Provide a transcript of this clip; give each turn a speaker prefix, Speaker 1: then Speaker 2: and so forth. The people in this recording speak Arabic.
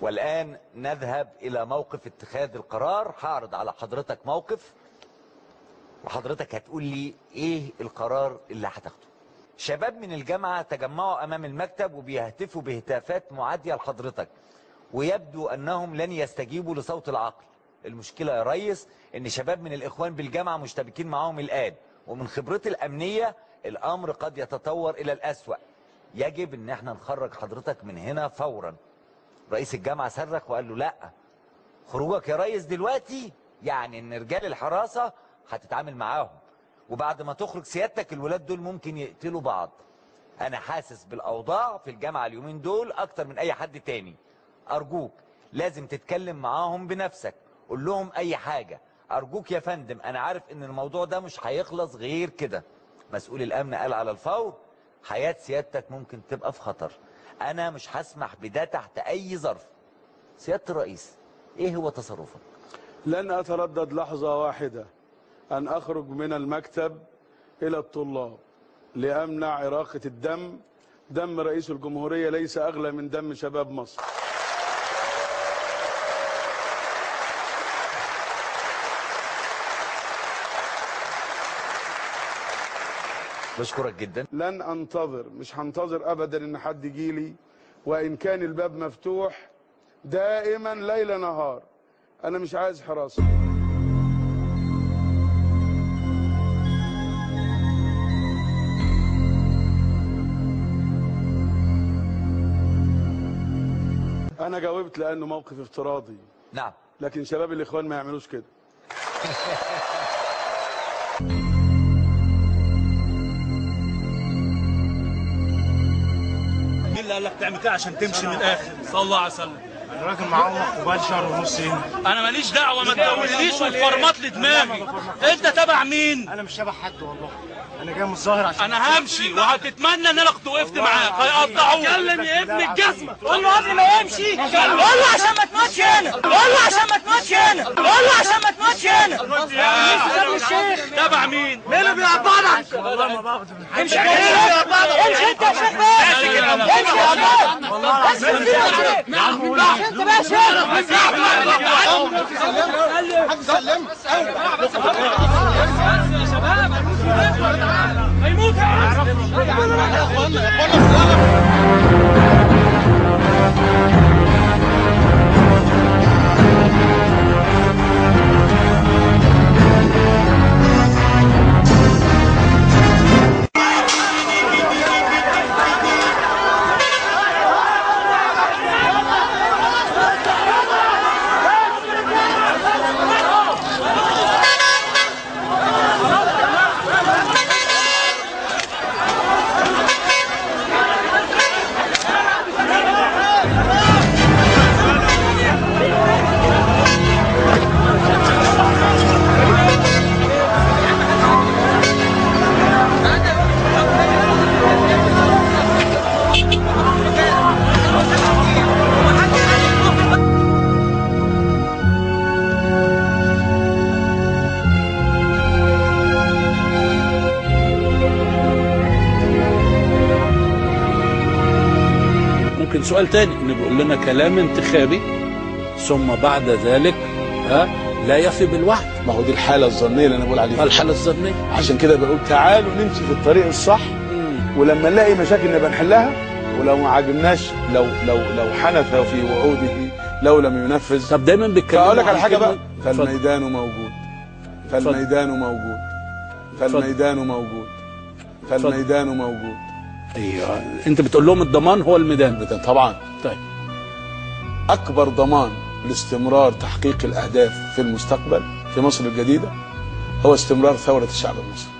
Speaker 1: والآن نذهب إلى موقف اتخاذ القرار. هعرض على حضرتك موقف وحضرتك هتقول لي إيه القرار اللي هتاخده. شباب من الجامعة تجمعوا أمام المكتب وبيهتفوا بهتافات معادية لحضرتك، ويبدو أنهم لن يستجيبوا لصوت العقل. المشكلة يا ريس إن شباب من الإخوان بالجامعة مشتبكين معاهم الآن، ومن خبرتي الأمنية الأمر قد يتطور إلى الأسوأ. يجب إن احنا نخرج حضرتك من هنا فورا. رئيس الجامعة صرخ وقال له لا، خروجك يا ريس دلوقتي يعني إن رجال الحراسة هتتعامل معاهم، وبعد ما تخرج سيادتك الولاد دول ممكن يقتلوا بعض. أنا حاسس بالأوضاع في الجامعة اليومين دول أكتر من أي حد تاني. أرجوك لازم تتكلم معاهم بنفسك، قول لهم أي حاجة. أرجوك يا فندم، أنا عارف إن الموضوع ده مش هيخلص غير كده. مسؤول الأمن قال على الفور حياة سيادتك ممكن تبقى في خطر. أنا مش هسمح بده تحت أي ظرف. سيادة الرئيس، إيه هو تصرفك؟
Speaker 2: لن أتردد لحظة واحدة أن أخرج من المكتب إلى الطلاب لأمنع إراقة الدم. دم رئيس الجمهورية ليس أغلى من دم شباب مصر.
Speaker 1: بشكرك جدا.
Speaker 2: لن أنتظر، مش هنتظر أبدا إن حد يجيلي، وإن كان الباب مفتوح دائما ليل نهار. أنا مش عايز حراسة. أنا جاوبت لأنه موقف افتراضي.
Speaker 1: نعم.
Speaker 2: لكن شباب الإخوان ما يعملوش كده.
Speaker 3: مين اللي قال لك تعمل كده عشان تمشي من الاخر؟ صلى الله عليه وسلم.
Speaker 4: الراجل معاه وبقى شهر ونص هنا.
Speaker 3: انا ماليش دعوه، ما تدوليش وتفرمط لي دماغي. انت تبع مين؟
Speaker 4: انا مش تبع حد والله. انا جاي متظاهر عشان
Speaker 3: انا همشي وهتتمنى ان انا كنت وقفت معاك. هيقطعوك. اتكلم يا ابن الجزمه.
Speaker 5: قول له قبل ما يمشي، قول له عشان ما تموتش هنا، قول له عشان ما تموتش هنا، قول له عشان ما تموتش هنا.
Speaker 3: تبع مين؟
Speaker 5: مين اللي بيقطعك؟
Speaker 4: والله ما باخد من حد.
Speaker 5: امشي امشي انت يا شيخ بقى. امشي يا شيخ.
Speaker 4: والله
Speaker 5: اسمع يا عم انت بقى شيخ.
Speaker 6: سلم
Speaker 5: يا شباب هيموت
Speaker 7: ممكن سؤال تاني انه بيقول لنا كلام انتخابي ثم بعد ذلك لا يفي بالوعد.
Speaker 2: ما هو دي الحالة الظنية اللي أنا بقول عليها.
Speaker 7: الحالة الظنية.
Speaker 2: عشان كده بقول تعالوا نمشي في الطريق الصح، ولما نلاقي مشاكل نبقى نحلها، ولو ما عجبناش لو حنث في وعوده لو لم ينفذ.
Speaker 7: طب دايما بيتكلموا.
Speaker 2: فأقول لك على حاجة بقى، فالميدان موجود، فالميدان موجود، فالميدان موجود، فالميدان موجود.
Speaker 7: ايوه انت بتقول لهم الضمان هو الميدان.
Speaker 2: طبعا.
Speaker 7: طيب
Speaker 2: أكبر ضمان لاستمرار تحقيق الأهداف في المستقبل في مصر الجديدة هو استمرار ثورة الشعب المصري.